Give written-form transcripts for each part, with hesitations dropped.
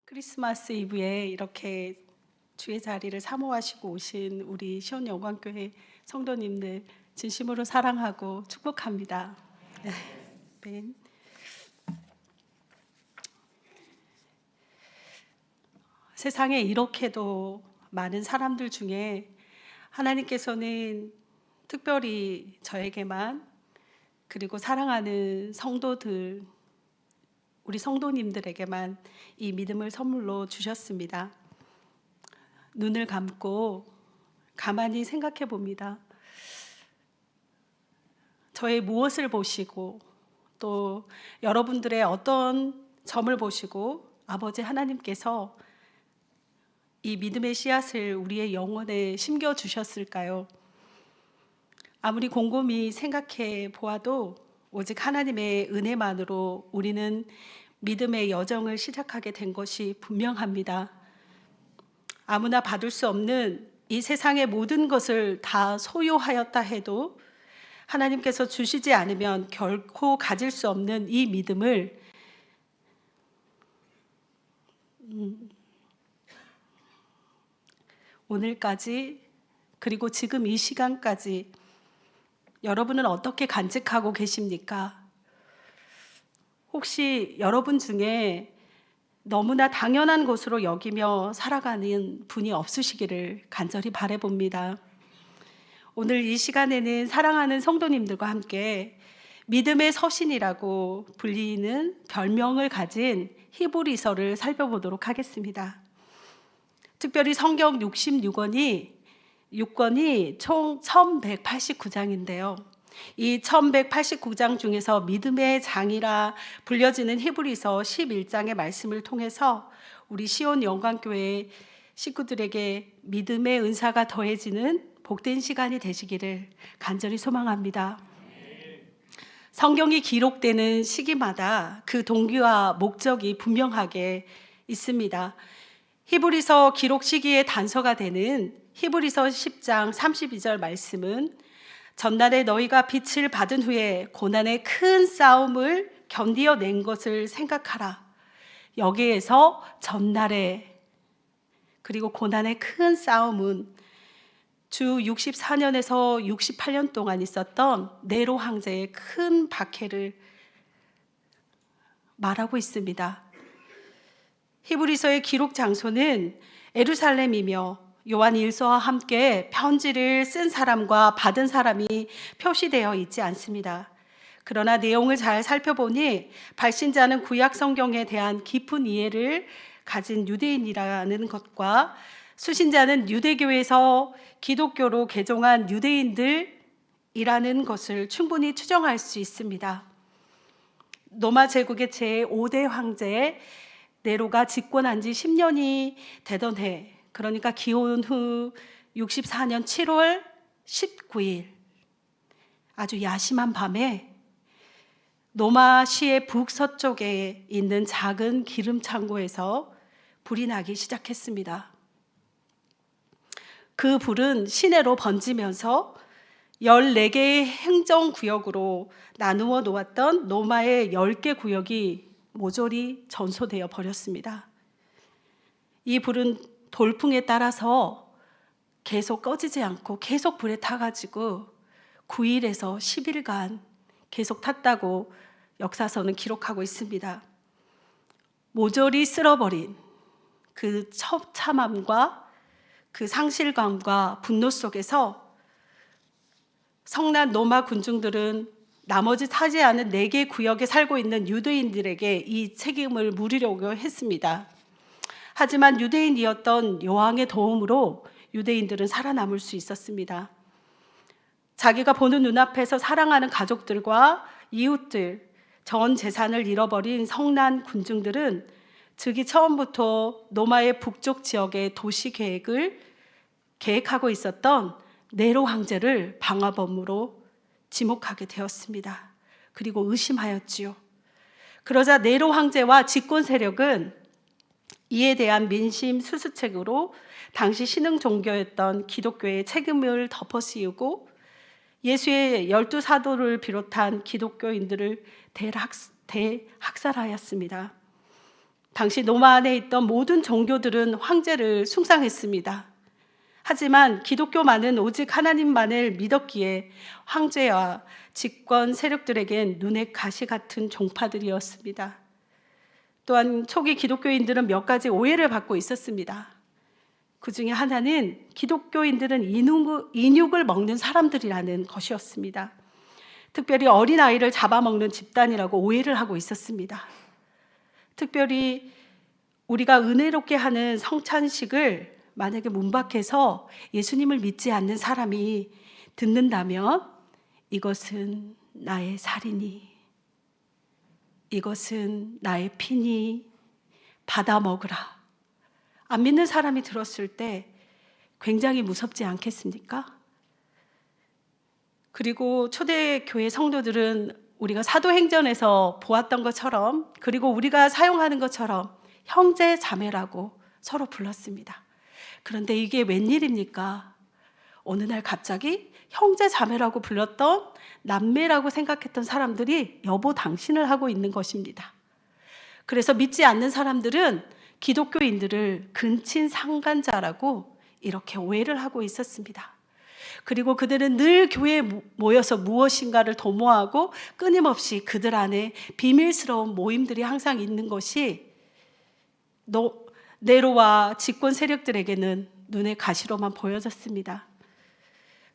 크리스마스 이브에 이렇게 주의 자리를 사모하시고 오신 우리 시온영광교회 성도님들 진심으로 사랑하고 축복합니다. 아멘. 세상에 이렇게도 많은 사람들 중에 하나님께서는 특별히 저에게만, 그리고 사랑하는 성도들, 우리 성도님들에게만 이 믿음을 선물로 주셨습니다. 눈을 감고 가만히 생각해 봅니다. 저의 무엇을 보시고 또 여러분들의 어떤 점을 보시고 아버지 하나님께서 이 믿음의 씨앗을 우리의 영혼에 심겨 주셨을까요? 아무리 곰곰이 생각해 보아도 오직 하나님의 은혜만으로 우리는 믿음의 여정을 시작하게 된 것이 분명합니다. 아무나 받을 수 없는 이 세상의 모든 것을 다 소유하였다 해도 하나님께서 주시지 않으면 결코 가질 수 없는 이 믿음을 오늘까지, 그리고 지금 이 시간까지 여러분은 어떻게 간직하고 계십니까? 혹시 여러분 중에 너무나 당연한 것으로 여기며 살아가는 분이 없으시기를 간절히 바라봅니다. 오늘 이 시간에는 사랑하는 성도님들과 함께 믿음의 서신이라고 불리는 별명을 가진 히브리서를 살펴보도록 하겠습니다. 특별히 성경 66권이 총 1189장인데요. 이 1189장 중에서 믿음의 장이라 불려지는 히브리서 11장의 말씀을 통해서 우리 시온 영광교회 식구들에게 믿음의 은사가 더해지는 복된 시간이 되시기를 간절히 소망합니다. 성경이 기록되는 시기마다 그 동기와 목적이 분명하게 있습니다. 히브리서 기록 시기의 단서가 되는 히브리서 10장 32절 말씀은 전날에 너희가 빛을 받은 후에 고난의 큰 싸움을 견디어낸 것을 생각하라. 여기에서 전날에 그리고 고난의 큰 싸움은 주 64년에서 68년 동안 있었던 네로 황제의 큰 박해를 말하고 있습니다. 히브리서의 기록 장소는 예루살렘이며 요한 일서와 함께 편지를 쓴 사람과 받은 사람이 표시되어 있지 않습니다. 그러나 내용을 잘 살펴보니 발신자는 구약 성경에 대한 깊은 이해를 가진 유대인이라는 것과 수신자는 유대교에서 기독교로 개종한 유대인들이라는 것을 충분히 추정할 수 있습니다. 로마 제국의 제5대 황제 네로가 집권한 지 10년이 되던 해, 그러니까 기원 후 64년 7월 19일 아주 야심한 밤에 로마시의 북서쪽에 있는 작은 기름 창고에서 불이 나기 시작했습니다. 그 불은 시내로 번지면서 14개의 행정구역으로 나누어 놓았던 로마의 10개 구역이 모조리 전소되어 버렸습니다. 이 불은 돌풍에 따라서 계속 꺼지지 않고 계속 불에 타가지고 9일에서 10일간 계속 탔다고 역사서는 기록하고 있습니다. 모조리 쓸어버린 그 처참함과 그 상실감과 분노 속에서 성난 로마 군중들은 나머지 차지하는 4개 구역에 살고 있는 유대인들에게 이 책임을 물으려고 했습니다. 하지만 유대인이었던 여왕의 도움으로 유대인들은 살아남을 수 있었습니다. 자기가 보는 눈앞에서 사랑하는 가족들과 이웃들, 전 재산을 잃어버린 성난 군중들은 즉위 처음부터 로마의 북쪽 지역의 도시 계획을 계획하고 있었던 네로 황제를 방화범으로 지목하게 되었습니다. 그리고 의심하였지요. 그러자 네로 황제와 집권 세력은 이에 대한 민심 수수책으로 당시 신흥 종교였던 기독교의 책임을 덮어씌우고 예수의 12사도를 비롯한 기독교인들을 대학살하였습니다. 당시 로마 안에 있던 모든 종교들은 황제를 숭상했습니다. 하지만 기독교만은 오직 하나님만을 믿었기에 황제와 집권 세력들에겐 눈의 가시 같은 종파들이었습니다. 또한 초기 기독교인들은 몇 가지 오해를 받고 있었습니다. 그 중에 하나는 기독교인들은 인육을 먹는 사람들이라는 것이었습니다. 특별히 어린아이를 잡아먹는 집단이라고 오해를 하고 있었습니다. 특별히 우리가 은혜롭게 하는 성찬식을 만약에 문 밖에서 예수님을 믿지 않는 사람이 듣는다면 이것은 나의 살이니, 이것은 나의 피니, 받아 먹으라. 안 믿는 사람이 들었을 때 굉장히 무섭지 않겠습니까? 그리고 초대교회 성도들은 우리가 사도행전에서 보았던 것처럼, 그리고 우리가 사용하는 것처럼 형제 자매라고 서로 불렀습니다. 그런데 이게 웬일입니까? 어느 날 갑자기 형제 자매라고 불렀던, 남매라고 생각했던 사람들이 여보 당신을 하고 있는 것입니다. 그래서 믿지 않는 사람들은 기독교인들을 근친 상간자라고 이렇게 오해를 하고 있었습니다. 그리고 그들은 늘 교회에 모여서 무엇인가를 도모하고 끊임없이 그들 안에 비밀스러운 모임들이 항상 있는 것이 네로와 집권 세력들에게는 눈의 가시로만 보여졌습니다.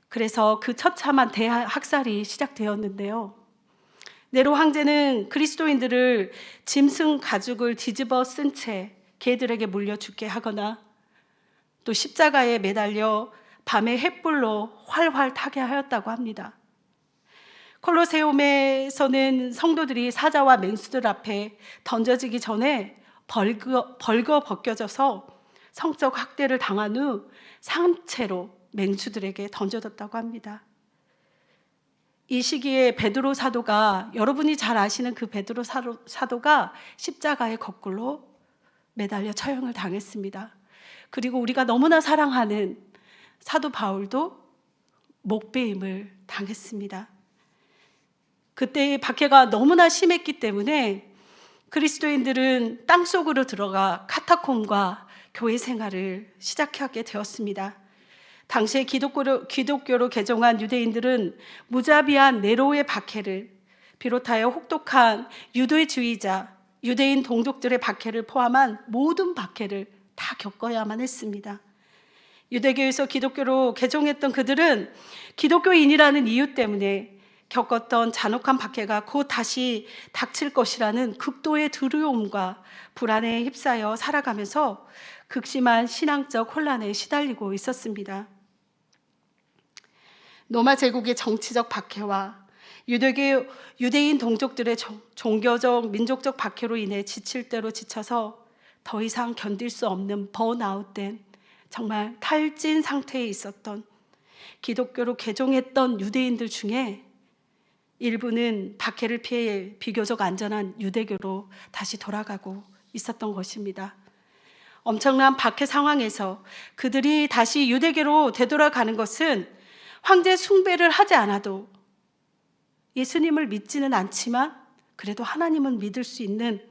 그래서 그 처참한 대학살이 시작되었는데요. 네로 황제는 그리스도인들을 짐승 가죽을 뒤집어 쓴 채 개들에게 물려 죽게 하거나 또 십자가에 매달려 밤에 횃불로 활활 타게 하였다고 합니다. 콜로세움에서는 성도들이 사자와 맹수들 앞에 던져지기 전에 벌거 벗겨져서 성적 학대를 당한 후 상체로 맹수들에게 던져졌다고 합니다. 이 시기에 베드로 사도가, 여러분이 잘 아시는 그 베드로 사도가 십자가에 거꾸로 매달려 처형을 당했습니다. 그리고 우리가 너무나 사랑하는 사도 바울도 목베임을 당했습니다. 그때의 박해가 너무나 심했기 때문에 그리스도인들은 땅속으로 들어가 카타콤과 교회 생활을 시작하게 되었습니다. 당시에 기독교로 개종한 유대인들은 무자비한 네로의 박해를 비롯하여 혹독한 유대주의자, 유대인 동족들의 박해를 포함한 모든 박해를 다 겪어야만 했습니다. 유대교에서 기독교로 개종했던 그들은 기독교인이라는 이유 때문에 겪었던 잔혹한 박해가 곧 다시 닥칠 것이라는 극도의 두려움과 불안에 휩싸여 살아가면서 극심한 신앙적 혼란에 시달리고 있었습니다. 로마 제국의 정치적 박해와 유대인 동족들의 종교적, 민족적 박해로 인해 지칠 대로 지쳐서 더 이상 견딜 수 없는 번아웃된 정말 탈진 상태에 있었던 기독교로 개종했던 유대인들 중에 일부는 박해를 피해 비교적 안전한 유대교로 다시 돌아가고 있었던 것입니다. 엄청난 박해 상황에서 그들이 다시 유대교로 되돌아가는 것은 황제 숭배를 하지 않아도, 예수님을 믿지는 않지만 그래도 하나님은 믿을 수 있는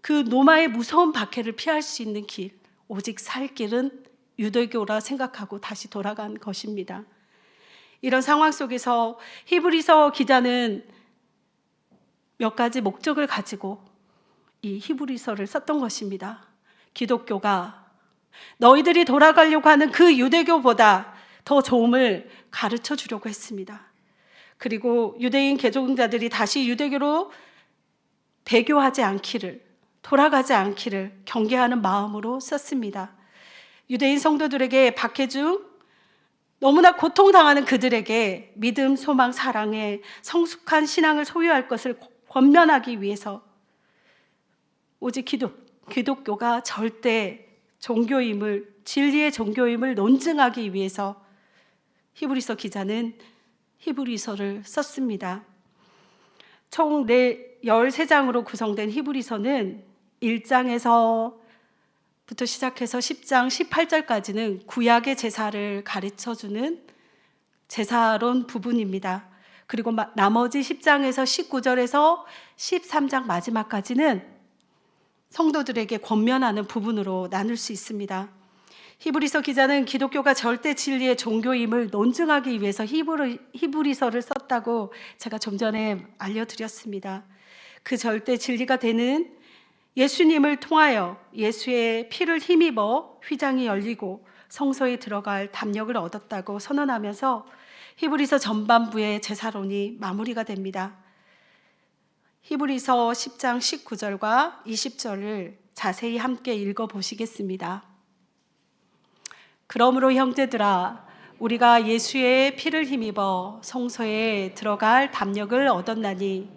그 로마의 무서운 박해를 피할 수 있는 길, 오직 살 길은 유대교라 생각하고 다시 돌아간 것입니다. 이런 상황 속에서 히브리서 기자는 몇 가지 목적을 가지고 이 히브리서를 썼던 것입니다. 기독교가 너희들이 돌아가려고 하는 그 유대교보다 더 좋음을 가르쳐 주려고 했습니다. 그리고 유대인 개종자들이 다시 유대교로 배교하지 않기를, 돌아가지 않기를 경계하는 마음으로 썼습니다. 유대인 성도들에게 박해 중 너무나 고통당하는 그들에게 믿음, 소망, 사랑의 성숙한 신앙을 소유할 것을 권면하기 위해서 오직 기독교가 절대 종교임을, 진리의 종교임을 논증하기 위해서 히브리서 기자는 히브리서를 썼습니다. 총 13장으로 구성된 히브리서는 1장에서부터 시작해서 10장 18절까지는 구약의 제사를 가르쳐주는 제사론 부분입니다. 그리고 나머지 10장에서 19절에서 13장 마지막까지는 성도들에게 권면하는 부분으로 나눌 수 있습니다. 히브리서 기자는 기독교가 절대 진리의 종교임을 논증하기 위해서 히브리서를 썼다고 제가 좀 전에 알려드렸습니다. 그 절대 진리가 되는 예수님을 통하여 예수의 피를 힘입어 휘장이 열리고 성소에 들어갈 담력을 얻었다고 선언하면서 히브리서 전반부의 제사론이 마무리가 됩니다. 히브리서 10장 19절과 20절을 자세히 함께 읽어보시겠습니다. 그러므로 형제들아, 우리가 예수의 피를 힘입어 성소에 들어갈 담력을 얻었나니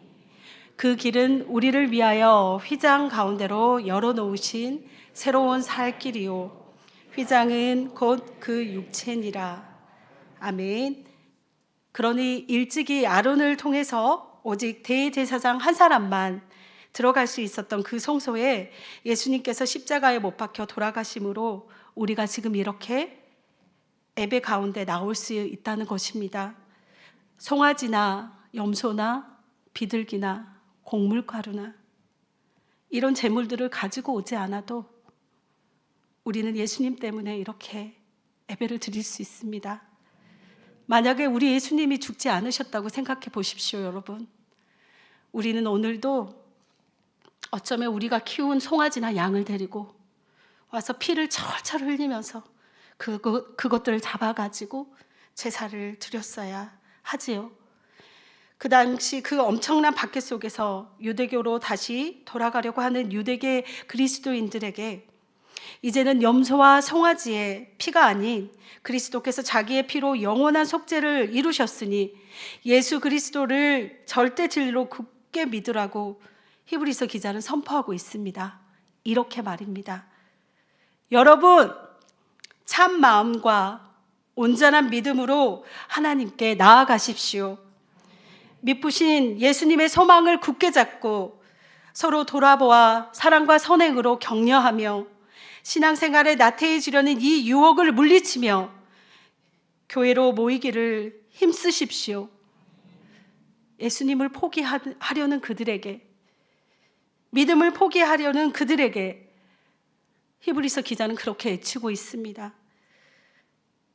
그 길은 우리를 위하여 휘장 가운데로 열어놓으신 새로운 살 길이요 휘장은 곧 그 육체니라. 아멘. 그러니 일찍이 아론을 통해서 오직 대제사장 한 사람만 들어갈 수 있었던 그 성소에 예수님께서 십자가에 못 박혀 돌아가심으로 우리가 지금 이렇게 예배 가운데 나올 수 있다는 것입니다. 송아지나 염소나 비둘기나 곡물가루나 이런 재물들을 가지고 오지 않아도 우리는 예수님 때문에 이렇게 예배를 드릴 수 있습니다. 만약에 우리 예수님이 죽지 않으셨다고 생각해 보십시오, 여러분. 우리는 오늘도 어쩌면 우리가 키운 송아지나 양을 데리고 와서 피를 철철 흘리면서 그것들을 잡아가지고 제사를 드렸어야 하지요. 그 당시 그 엄청난 박해 속에서 유대교로 다시 돌아가려고 하는 유대계 그리스도인들에게 이제는 염소와 송아지의 피가 아닌 그리스도께서 자기의 피로 영원한 속죄를 이루셨으니 예수 그리스도를 절대 진리로 굳게 믿으라고 히브리서 기자는 선포하고 있습니다. 이렇게 말입니다. 여러분, 참 마음과 온전한 믿음으로 하나님께 나아가십시오. 미쁘신 예수님의 소망을 굳게 잡고 서로 돌아보아 사랑과 선행으로 격려하며 신앙생활에 나태해지려는 이 유혹을 물리치며 교회로 모이기를 힘쓰십시오. 예수님을 포기하려는 그들에게, 믿음을 포기하려는 그들에게 히브리서 기자는 그렇게 외치고 있습니다.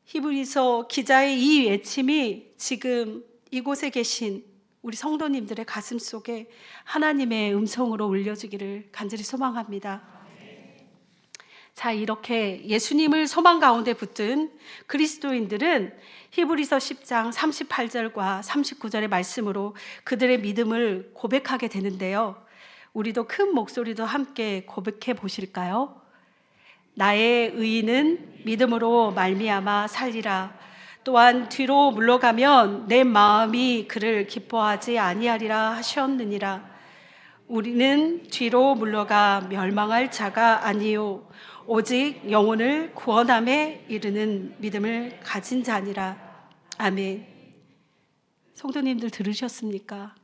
히브리서 기자의 이 외침이 지금 이곳에 계신 우리 성도님들의 가슴 속에 하나님의 음성으로 울려지기를 간절히 소망합니다. 자, 이렇게 예수님을 소망 가운데 붙든 그리스도인들은 히브리서 10장 38절과 39절의 말씀으로 그들의 믿음을 고백하게 되는데요. 우리도 큰 목소리도 함께 고백해 보실까요? 나의 의인은 믿음으로 말미암아 살리라. 또한 뒤로 물러가면 내 마음이 그를 기뻐하지 아니하리라 하셨느니라. 우리는 뒤로 물러가 멸망할 자가 아니요 오직 영혼을 구원함에 이르는 믿음을 가진 자니라. 아멘. 성도님들 들으셨습니까?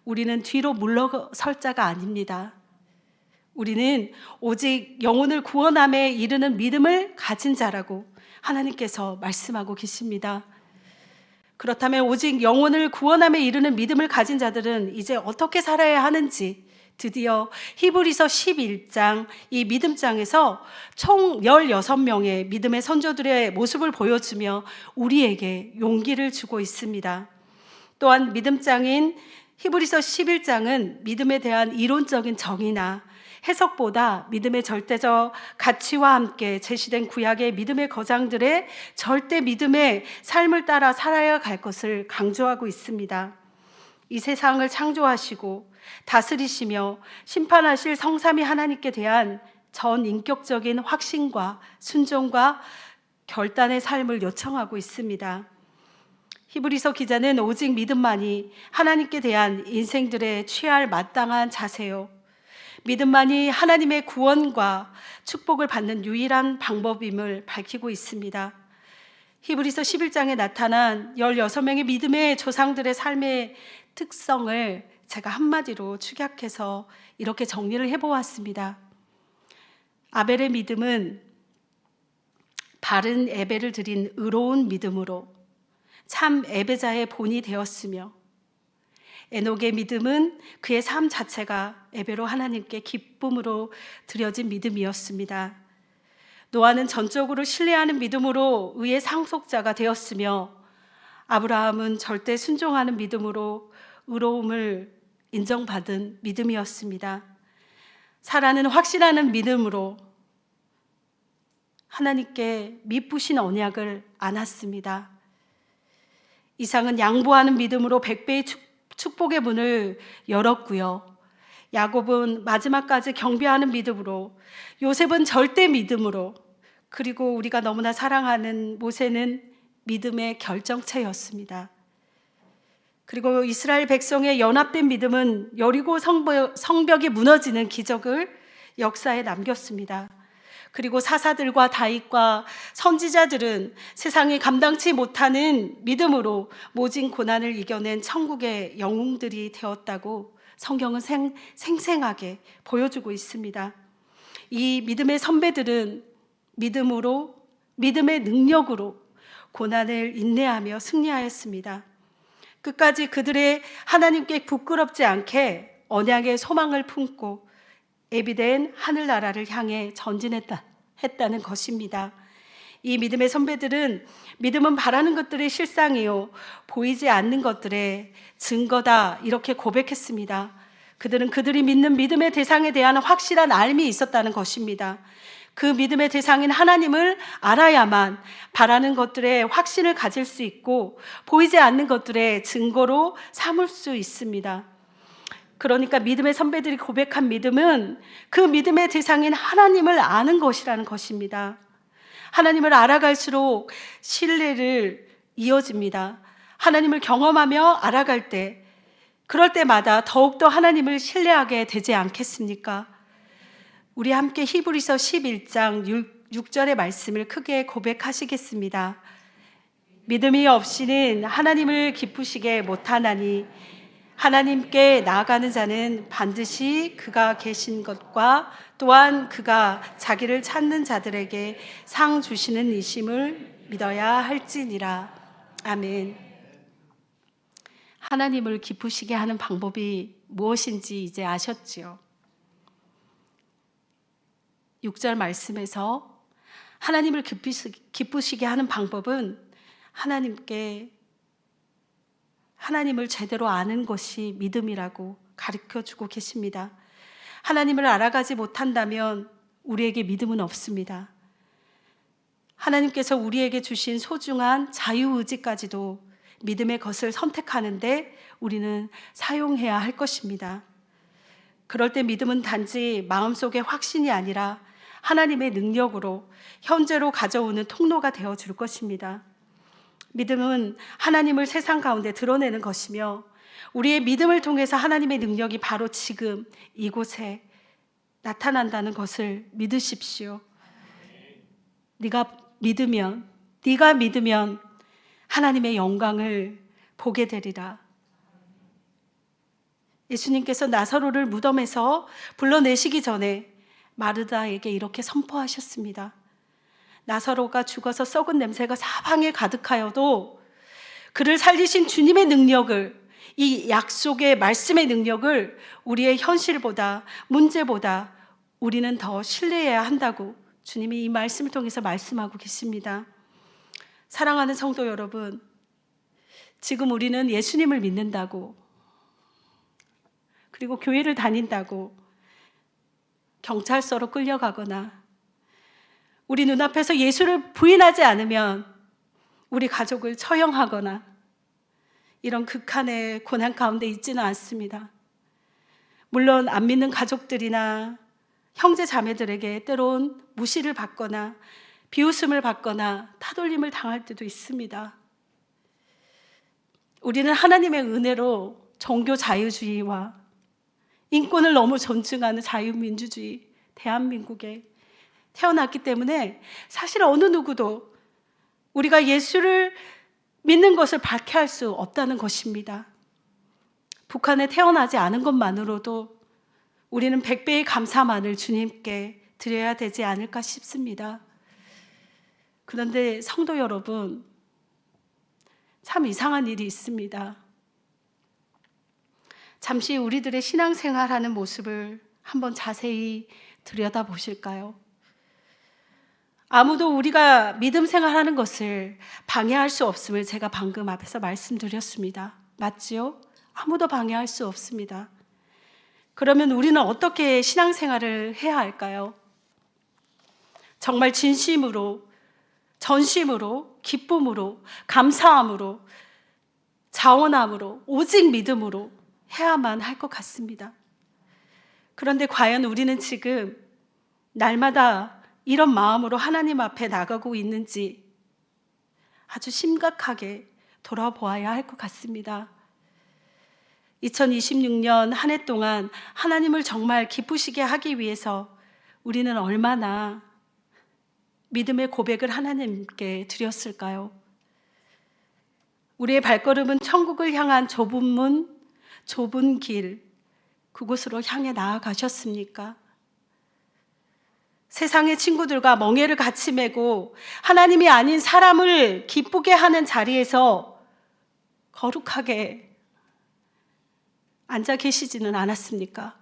우리는 뒤로 물러설 자가 아닙니다. 우리는 오직 영혼을 구원함에 이르는 믿음을 가진 자라고 하나님께서 말씀하고 계십니다. 그렇다면 오직 영혼을 구원함에 이르는 믿음을 가진 자들은 이제 어떻게 살아야 하는지 드디어 히브리서 11장 이 믿음장에서 총 16명의 믿음의 선조들의 모습을 보여주며 우리에게 용기를 주고 있습니다. 또한 믿음장인 히브리서 11장은 믿음에 대한 이론적인 정의나 해석보다 믿음의 절대적 가치와 함께 제시된 구약의 믿음의 거장들의 절대 믿음의 삶을 따라 살아야 할 것을 강조하고 있습니다. 이 세상을 창조하시고 다스리시며 심판하실 성삼위 하나님께 대한 전인격적인 확신과 순종과 결단의 삶을 요청하고 있습니다. 히브리서 기자는 오직 믿음만이 하나님께 대한 인생들의 취할 마땅한 자세요, 믿음만이 하나님의 구원과 축복을 받는 유일한 방법임을 밝히고 있습니다. 히브리서 11장에 나타난 16명의 믿음의 조상들의 삶의 특성을 제가 한마디로 축약해서 이렇게 정리를 해보았습니다. 아벨의 믿음은 바른 예배를 드린 의로운 믿음으로 참 예배자의 본이 되었으며, 에녹의 믿음은 그의 삶 자체가 예배로 하나님께 기쁨으로 드려진 믿음이었습니다. 노아는 전적으로 신뢰하는 믿음으로 의의 상속자가 되었으며, 아브라함은 절대 순종하는 믿음으로 의로움을 인정받은 믿음이었습니다. 사라는 확신하는 믿음으로 하나님께 미쁘신 언약을 안았습니다. 이삭은 양보하는 믿음으로 100배의 축복의 문을 열었고요. 야곱은 마지막까지 경배하는 믿음으로, 요셉은 절대 믿음으로, 그리고 우리가 너무나 사랑하는 모세는 믿음의 결정체였습니다. 그리고 이스라엘 백성의 연합된 믿음은 여리고 성벽이 무너지는 기적을 역사에 남겼습니다. 그리고 사사들과 다윗과 선지자들은 세상이 감당치 못하는 믿음으로 모진 고난을 이겨낸 천국의 영웅들이 되었다고 성경은 생생하게 보여주고 있습니다. 이 믿음의 선배들은 믿음으로, 믿음의 능력으로 고난을 인내하며 승리하였습니다. 끝까지 그들의 하나님께 부끄럽지 않게 언약의 소망을 품고 예비된 하늘나라를 향해 전진했다는 것입니다. 이 믿음의 선배들은 믿음은 바라는 것들의 실상이요 보이지 않는 것들의 증거다, 이렇게 고백했습니다. 그들은 그들이 믿는 믿음의 대상에 대한 확실한 알미 있었다는 것입니다. 그 믿음의 대상인 하나님을 알아야만 바라는 것들의 확신을 가질 수 있고 보이지 않는 것들의 증거로 삼을 수 있습니다. 그러니까 믿음의 선배들이 고백한 믿음은 그 믿음의 대상인 하나님을 아는 것이라는 것입니다. 하나님을 알아갈수록 신뢰를 이어집니다. 하나님을 경험하며 알아갈 때, 그럴 때마다 더욱더 하나님을 신뢰하게 되지 않겠습니까? 우리 함께 히브리서 11장 6절의 말씀을 크게 고백하시겠습니다. 믿음이 없이는 하나님을 기쁘시게 못하나니 하나님께 나아가는 자는 반드시 그가 계신 것과 또한 그가 자기를 찾는 자들에게 상 주시는 이심을 믿어야 할지니라. 아멘. 하나님을 기쁘시게 하는 방법이 무엇인지 이제 아셨지요? 6절 말씀에서 하나님을 기쁘시게 하는 방법은 하나님을 제대로 아는 것이 믿음이라고 가르쳐주고 계십니다. 하나님을 알아가지 못한다면 우리에게 믿음은 없습니다. 하나님께서 우리에게 주신 소중한 자유의지까지도 믿음의 것을 선택하는데 우리는 사용해야 할 것입니다. 그럴 때 믿음은 단지 마음속의 확신이 아니라 하나님의 능력으로 현재로 가져오는 통로가 되어줄 것입니다. 믿음은 하나님을 세상 가운데 드러내는 것이며 우리의 믿음을 통해서 하나님의 능력이 바로 지금 이곳에 나타난다는 것을 믿으십시오. 네가 믿으면 하나님의 영광을 보게 되리라. 예수님께서 나사로를 무덤에서 불러내시기 전에 마르다에게 이렇게 선포하셨습니다. 나사로가 죽어서 썩은 냄새가 사방에 가득하여도 그를 살리신 주님의 능력을, 이 약속의 말씀의 능력을 우리의 현실보다, 문제보다 우리는 더 신뢰해야 한다고 주님이 이 말씀을 통해서 말씀하고 계십니다. 사랑하는 성도 여러분, 지금 우리는 예수님을 믿는다고, 그리고 교회를 다닌다고 경찰서로 끌려가거나 우리 눈앞에서 예수를 부인하지 않으면 우리 가족을 처형하거나 이런 극한의 고난 가운데 있지는 않습니다. 물론 안 믿는 가족들이나 형제 자매들에게 때론 무시를 받거나 비웃음을 받거나 타돌림을 당할 때도 있습니다. 우리는 하나님의 은혜로 종교 자유주의와 인권을 너무 존중하는 자유민주주의 대한민국에 태어났기 때문에 사실 어느 누구도 우리가 예수를 믿는 것을 박해할 수 없다는 것입니다. 북한에 태어나지 않은 것만으로도 우리는 100배의 감사만을 주님께 드려야 되지 않을까 싶습니다. 그런데 성도 여러분, 참 이상한 일이 있습니다. 잠시 우리들의 신앙생활하는 모습을 한번 자세히 들여다보실까요? 아무도 우리가 믿음 생활하는 것을 방해할 수 없음을 제가 방금 앞에서 말씀드렸습니다. 맞지요? 아무도 방해할 수 없습니다. 그러면 우리는 어떻게 신앙생활을 해야 할까요? 정말 진심으로, 전심으로, 기쁨으로, 감사함으로, 자원함으로, 오직 믿음으로 해야만 할 것 같습니다. 그런데 과연 우리는 지금 날마다 이런 마음으로 하나님 앞에 나가고 있는지 아주 심각하게 돌아보아야 할 것 같습니다. 2026년 한 해 동안 하나님을 정말 기쁘시게 하기 위해서 우리는 얼마나 믿음의 고백을 하나님께 드렸을까요? 우리의 발걸음은 천국을 향한 좁은 문, 좁은 길, 그곳으로 향해 나아가셨습니까? 세상의 친구들과 멍에를 같이 메고 하나님이 아닌 사람을 기쁘게 하는 자리에서 거룩하게 앉아 계시지는 않았습니까?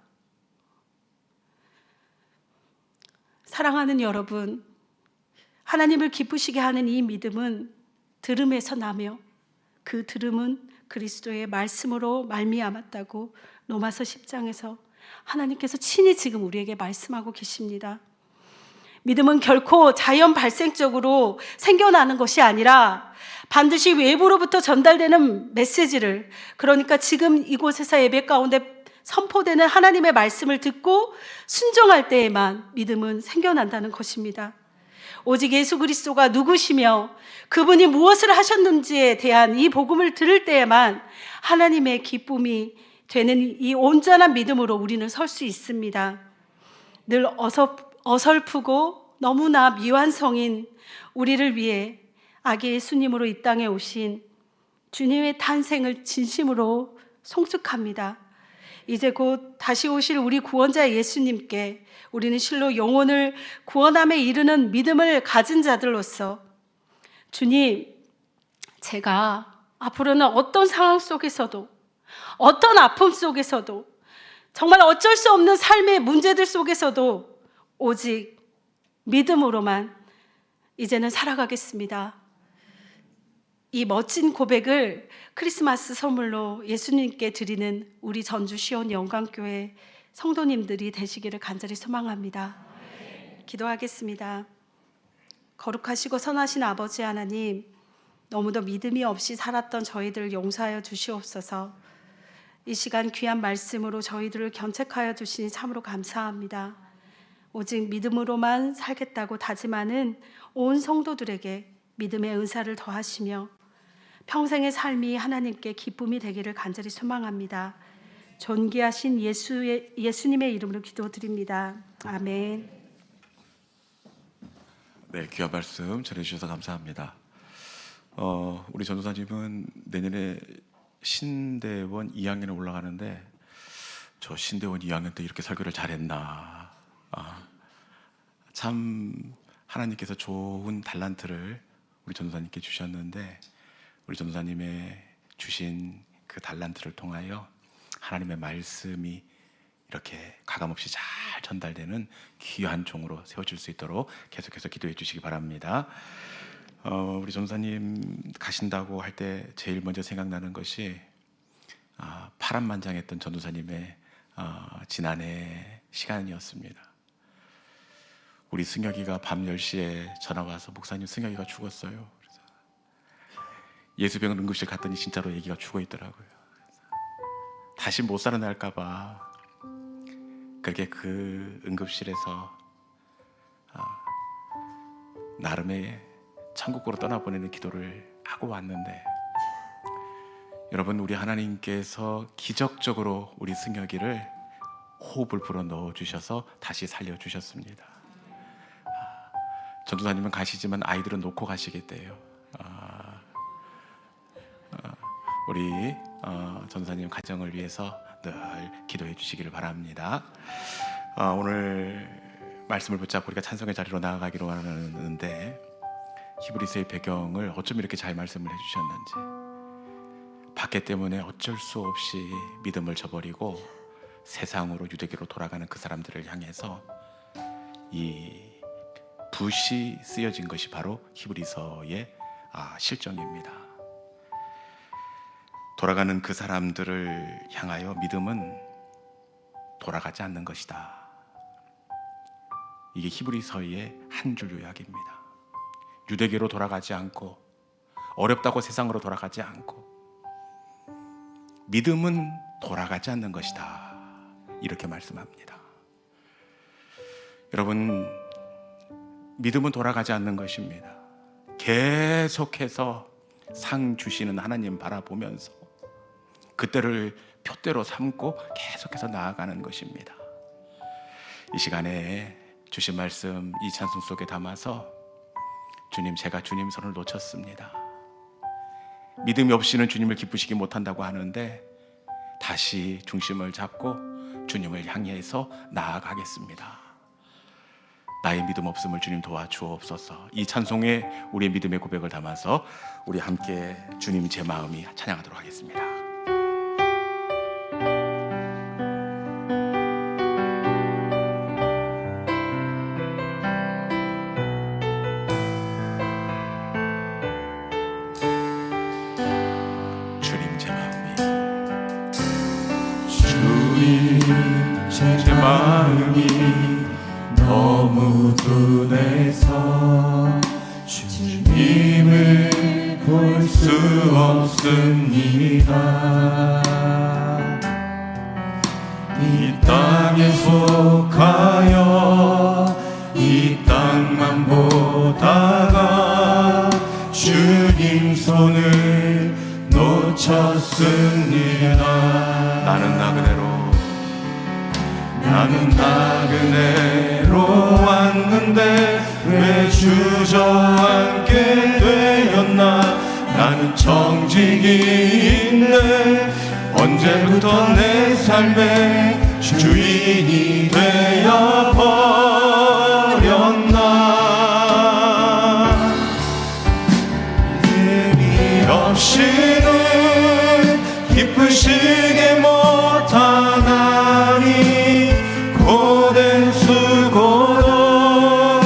사랑하는 여러분, 하나님을 기쁘시게 하는 이 믿음은 들음에서 나며 그 들음은 그리스도의 말씀으로 말미암았다고 로마서 10장에서 하나님께서 친히 지금 우리에게 말씀하고 계십니다. 믿음은 결코 자연 발생적으로 생겨나는 것이 아니라 반드시 외부로부터 전달되는 메시지를, 그러니까 지금 이곳에서 예배 가운데 선포되는 하나님의 말씀을 듣고 순종할 때에만 믿음은 생겨난다는 것입니다. 오직 예수 그리스도가 누구시며 그분이 무엇을 하셨는지에 대한 이 복음을 들을 때에만 하나님의 기쁨이 되는 이 온전한 믿음으로 우리는 설 수 있습니다. 늘 어설프고 너무나 미완성인 우리를 위해 아기 예수님으로 이 땅에 오신 주님의 탄생을 진심으로 송축합니다. 이제 곧 다시 오실 우리 구원자 예수님께 우리는 실로 영혼을 구원함에 이르는 믿음을 가진 자들로서 주님, 제가 앞으로는 어떤 상황 속에서도, 어떤 아픔 속에서도, 정말 어쩔 수 없는 삶의 문제들 속에서도 오직 믿음으로만 이제는 살아가겠습니다. 이 멋진 고백을 크리스마스 선물로 예수님께 드리는 우리 전주 시온 영광교회 성도님들이 되시기를 간절히 소망합니다. 기도하겠습니다. 거룩하시고 선하신 아버지 하나님, 너무도 믿음이 없이 살았던 저희들을 용서하여 주시옵소서. 이 시간 귀한 말씀으로 저희들을 견책하여 주시니 참으로 감사합니다. 오직 믿음으로만 살겠다고 다짐하는 온 성도들에게 믿음의 은사를 더하시며 평생의 삶이 하나님께 기쁨이 되기를 간절히 소망합니다. 존귀하신 예수님의 이름으로 기도드립니다. 아멘. 네, 귀한 말씀 전해주셔서 감사합니다. 우리 전도사님은 내년에 신대원 2학년에 올라가는데 저 신대원 2학년 때 이렇게 설교를 잘했나. 참 하나님께서 좋은 달란트를 우리 전도사님께 주셨는데 우리 전도사님의 주신 그 달란트를 통하여 하나님의 말씀이 이렇게 가감없이 잘 전달되는 귀한 종으로 세워질 수 있도록 계속해서 기도해 주시기 바랍니다. 우리 전도사님 가신다고 할 때 제일 먼저 생각나는 것이 파란만장했던 전도사님의 지난해 시간이었습니다. 우리 승혁이가 밤 10시에 전화가 와서 목사님 승혁이가 죽었어요. 그래서 예수병원 응급실 갔더니 진짜로 애기가 죽어 있더라고요. 다시 못 살아날까 봐 그렇게 그 응급실에서 나름의 천국으로 떠나보내는 기도를 하고 왔는데, 여러분, 우리 하나님께서 기적적으로 우리 승혁이를 호흡을 불어 넣어 주셔서 다시 살려 주셨습니다. 전도사님은 가시지만 아이들은 놓고 가시겠대요. 우리 전도사님 가정을 위해서 늘 기도해 주시기를 바랍니다. 오늘 말씀을 붙잡고 우리가 찬송의 자리로 나아가기로 하는데 히브리서의 배경을 어쩜 이렇게 잘 말씀을 해주셨는지, 박해 때문에 어쩔 수 없이 믿음을 저버리고 세상으로 유대교로 돌아가는 그 사람들을 향해서 이 붓이 쓰여진 것이 바로 히브리서의 실정입니다. 돌아가는 그 사람들을 향하여 믿음은 돌아가지 않는 것이다. 이게 히브리서의 한 줄 요약입니다. 유대교로 돌아가지 않고 어렵다고 세상으로 돌아가지 않고 믿음은 돌아가지 않는 것이다. 이렇게 말씀합니다. 여러분, 믿음은 돌아가지 않는 것입니다. 계속해서 상 주시는 하나님 바라보면서 그때를 표대로 삼고 계속해서 나아가는 것입니다. 이 시간에 주신 말씀 이 찬송 속에 담아서 주님, 제가 주님 손을 놓쳤습니다. 믿음이 없이는 주님을 기쁘시게 못한다고 하는데 다시 중심을 잡고 주님을 향해서 나아가겠습니다. 나의 믿음 없음을 주님 도와주옵소서. 이 찬송에 우리의 믿음의 고백을 담아서 우리 함께 주님 제 마음이 찬양하도록 하겠습니다. 주님 제 마음이 제 마음이 너무 둔해서 주님을 볼 수 없습니다. 이 땅에 속하여 이 땅만 보다가 주님 손을 놓쳤습니다. 나는 나그네로 왔는데 왜 주저앉게 되었나. 나는 정직인데 언제부터 내 삶의 주인이 되어 버렸나. 믿음이 없이는 기쁘시게 못하나니 고된 수고도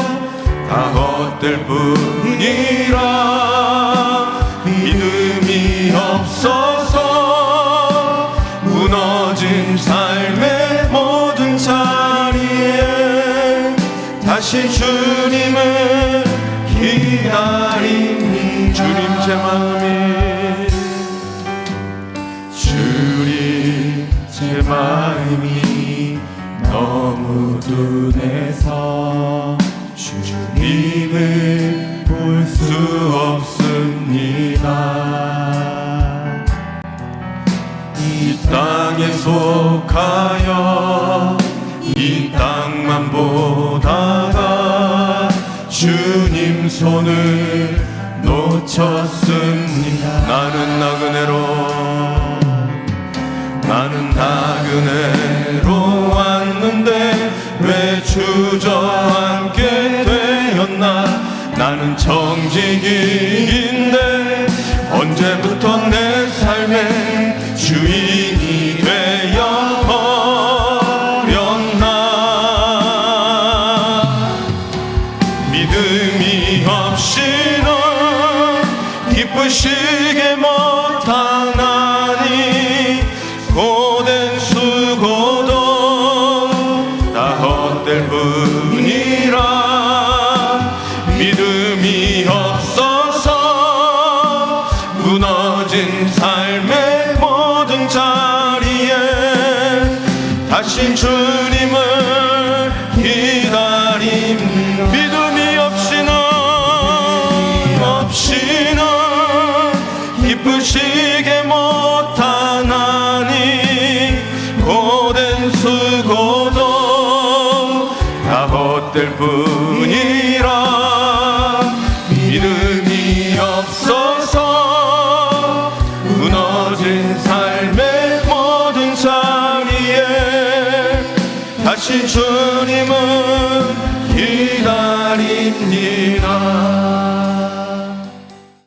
다 헛될 뿐이라. 믿음이 없어서 무너진 삶의 모든 자리에 다시 주님을 기다리니 주님 제 마음이 제 마음이 너무 둔해서 주님을 볼 수 없습니다. 이 땅에 속하여 이 땅만 보다가 주님 손을 놓쳤습니다. 나는 나그네로 왔는데 왜 주저앉게 되었나. 나는 정직인데 언제부터 내 삶의 주인이 되어 버렸나. 믿음이 없이는 기쁘시게 못하나니 고된 수고도 다 헛될 뿐이라. 믿음이 없어서 무너진 삶의 모든 자리에 다시 주님을 기다립니다. 믿음이 없이는 기쁘시게 못하나니 고된 수고도 다 헛될 뿐이라. 믿음이 없어서 무너진 삶의 모든 자리에 다시 주님을 기다립니다.